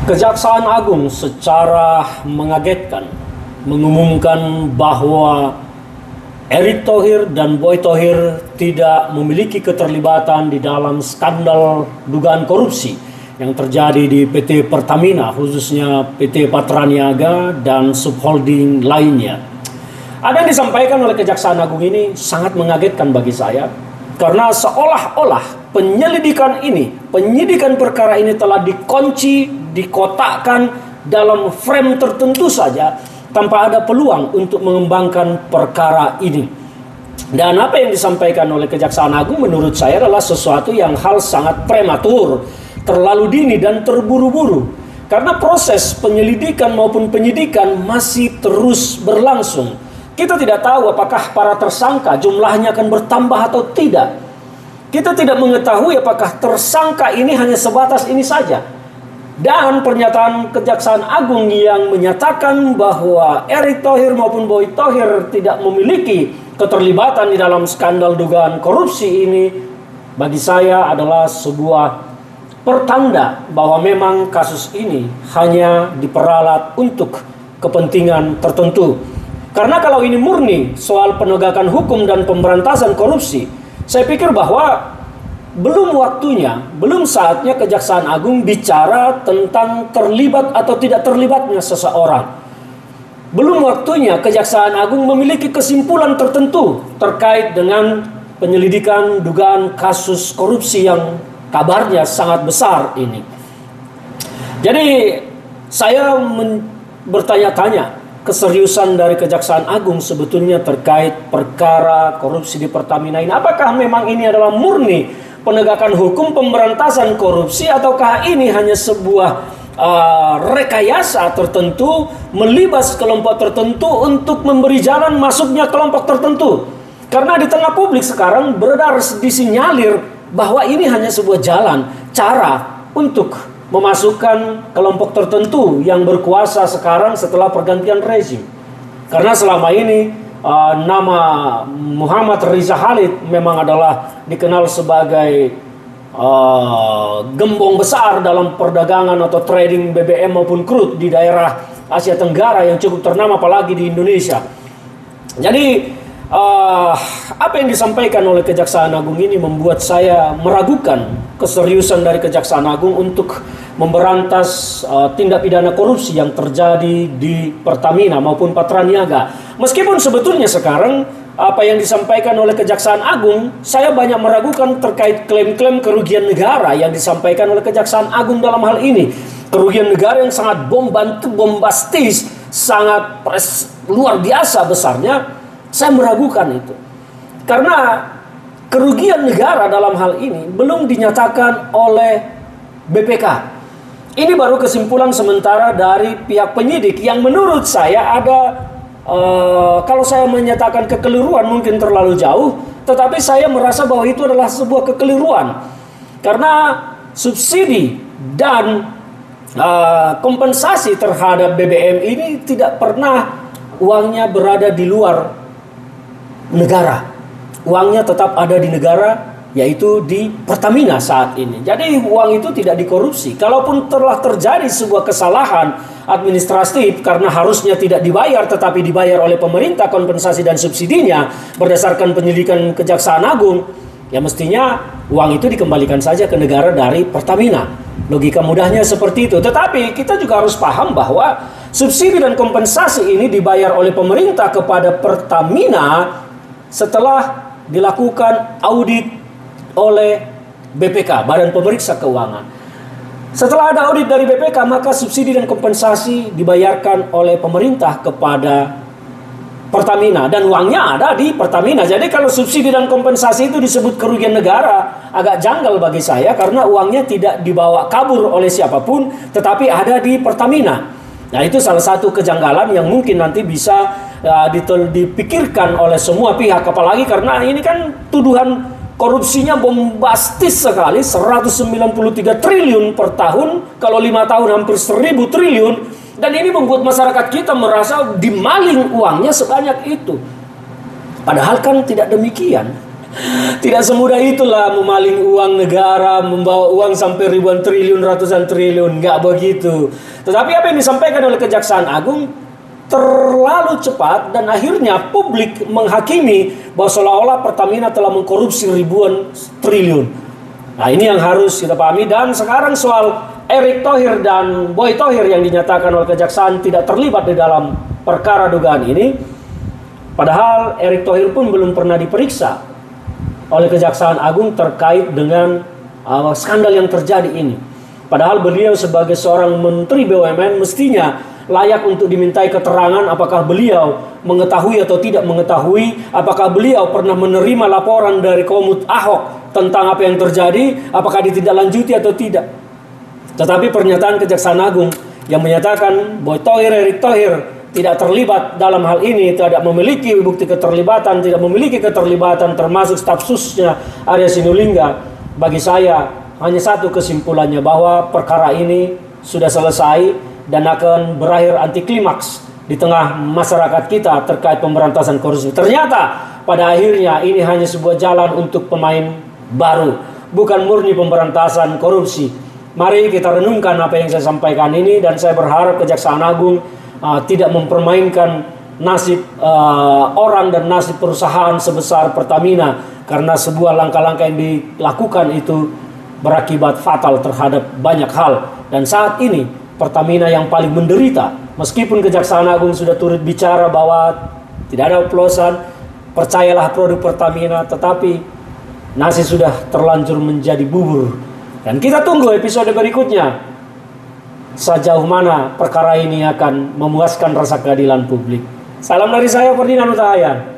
Kejaksaan Agung secara mengagetkan mengumumkan bahwa Erick Thohir dan Boy Thohir tidak memiliki keterlibatan di dalam skandal dugaan korupsi yang terjadi di PT Pertamina, khususnya PT Patraniaga dan subholding lainnya. Ada yang disampaikan oleh Kejaksaan Agung ini sangat mengagetkan bagi saya, karena seolah-olah penyidikan perkara ini telah dikunci, dikotakkan dalam frame tertentu saja, tanpa ada peluang untuk mengembangkan perkara ini. Dan apa yang disampaikan oleh Kejaksaan Agung menurut saya adalah sesuatu yang hal sangat prematur, terlalu dini dan terburu-buru. Karena proses penyelidikan maupun penyidikan masih terus berlangsung. Kita tidak tahu apakah para tersangka jumlahnya akan bertambah atau tidak. Kita tidak mengetahui apakah tersangka ini hanya sebatas ini saja. Dan pernyataan Kejaksaan Agung yang menyatakan bahwa Erick Thohir maupun Boy Thohir tidak memiliki keterlibatan di dalam skandal dugaan korupsi ini, bagi saya adalah sebuah pertanda bahwa memang kasus ini hanya diperalat untuk kepentingan tertentu. Karena kalau ini murni soal penegakan hukum dan pemberantasan korupsi, saya pikir bahwa belum waktunya, belum saatnya Kejaksaan Agung bicara tentang terlibat atau tidak terlibatnya seseorang. Belum waktunya Kejaksaan Agung memiliki kesimpulan tertentu terkait dengan penyelidikan dugaan kasus korupsi yang kabarnya sangat besar ini. Jadi saya bertanya-tanya keseriusan dari Kejaksaan Agung sebetulnya terkait perkara korupsi di Pertamina ini. Apakah memang ini adalah murni penegakan hukum pemberantasan korupsi, ataukah ini hanya sebuah rekayasa tertentu melibas kelompok tertentu untuk memberi jalan masuknya kelompok tertentu? Karena di tengah publik sekarang beredar disinyalir bahwa ini hanya sebuah jalan, cara untuk memasukkan kelompok tertentu yang berkuasa sekarang setelah pergantian rezim. Karena selama ini nama Muhammad Riza Khalid memang adalah dikenal sebagai gembong besar dalam perdagangan atau trading BBM maupun crude di daerah Asia Tenggara yang cukup ternama, apalagi di Indonesia. Jadi apa yang disampaikan oleh Kejaksaan Agung ini membuat saya meragukan keseriusan dari Kejaksaan Agung untuk memberantas tindak pidana korupsi yang terjadi di Pertamina maupun Patraniaga. Meskipun sebetulnya sekarang apa yang disampaikan oleh Kejaksaan Agung, saya banyak meragukan terkait klaim-klaim kerugian negara yang disampaikan oleh Kejaksaan Agung dalam hal ini. Kerugian negara yang sangat bombastis, sangat luar biasa besarnya. Saya meragukan itu. Karena kerugian negara dalam hal ini belum dinyatakan oleh BPK. Ini baru kesimpulan sementara dari pihak penyidik yang menurut saya ada, kalau saya menyatakan kekeliruan mungkin terlalu jauh, tetapi saya merasa bahwa itu adalah sebuah kekeliruan. Karena subsidi dan kompensasi terhadap BBM ini tidak pernah uangnya berada di luar negara. Uangnya tetap ada di negara, yaitu di Pertamina saat ini. Jadi uang itu tidak dikorupsi. Kalaupun telah terjadi sebuah kesalahan administratif karena harusnya tidak dibayar tetapi dibayar oleh pemerintah kompensasi dan subsidinya berdasarkan penyelidikan Kejaksaan Agung, ya mestinya uang itu dikembalikan saja ke negara dari Pertamina. Logika mudahnya seperti itu. Tetapi kita juga harus paham bahwa subsidi dan kompensasi ini dibayar oleh pemerintah kepada Pertamina setelah dilakukan audit oleh BPK, Badan Pemeriksa Keuangan. Setelah ada audit dari BPK, maka subsidi dan kompensasi dibayarkan oleh pemerintah kepada Pertamina. Dan uangnya ada di Pertamina. Jadi kalau subsidi dan kompensasi itu disebut kerugian negara, agak janggal bagi saya karena uangnya tidak dibawa kabur oleh siapapun, tetapi ada di Pertamina. Nah, itu salah satu kejanggalan yang mungkin nanti bisa dipikirkan oleh semua pihak. Apalagi karena ini kan tuduhan korupsinya bombastis sekali, 193 triliun per tahun. Kalau 5 tahun hampir 1.000 triliun. Dan ini membuat masyarakat kita merasa dimaling uangnya sebanyak itu. Padahal kan tidak demikian. Tidak semudah itulah memaling uang negara, membawa uang sampai ribuan triliun, ratusan triliun, nggak begitu. Tetapi apa yang disampaikan oleh Kejaksaan Agung terlalu cepat dan akhirnya publik menghakimi bahwa seolah-olah Pertamina telah mengkorupsi ribuan triliun. Nah, ini yang harus kita pahami. Dan sekarang soal Erick Thohir dan Boy Thohir yang dinyatakan oleh Kejaksaan tidak terlibat di dalam perkara dugaan ini. Padahal Erick Thohir pun belum pernah diperiksa oleh Kejaksaan Agung terkait dengan skandal yang terjadi ini. Padahal beliau sebagai seorang Menteri BUMN mestinya layak untuk dimintai keterangan apakah beliau mengetahui atau tidak mengetahui, apakah beliau pernah menerima laporan dari Komut Ahok tentang apa yang terjadi, apakah ditindaklanjuti atau tidak. Tetapi pernyataan Kejaksaan Agung yang menyatakan Boy Thohir, Erick Thohir tidak terlibat dalam hal ini, tidak memiliki bukti keterlibatan, tidak memiliki keterlibatan termasuk staf susnya Arya Sinulinga, bagi saya hanya satu kesimpulannya, bahwa perkara ini sudah selesai dan akan berakhir anti klimaks di tengah masyarakat kita terkait pemberantasan korupsi. Ternyata pada akhirnya ini hanya sebuah jalan untuk pemain baru, bukan murni pemberantasan korupsi. Mari kita renungkan apa yang saya sampaikan ini, dan saya berharap Kejaksaan Agung tidak mempermainkan nasib orang dan nasib perusahaan sebesar Pertamina, karena sebuah langkah-langkah yang dilakukan itu berakibat fatal terhadap banyak hal. Dan saat ini Pertamina yang paling menderita, meskipun Kejaksaan Agung sudah turut bicara bahwa tidak ada oplosan, percayalah produk Pertamina, tetapi nasi sudah terlanjur menjadi bubur. Dan kita tunggu episode berikutnya, sejauh mana perkara ini akan memuaskan rasa keadilan publik. Salam dari saya, Ferdinand Huta Hayan.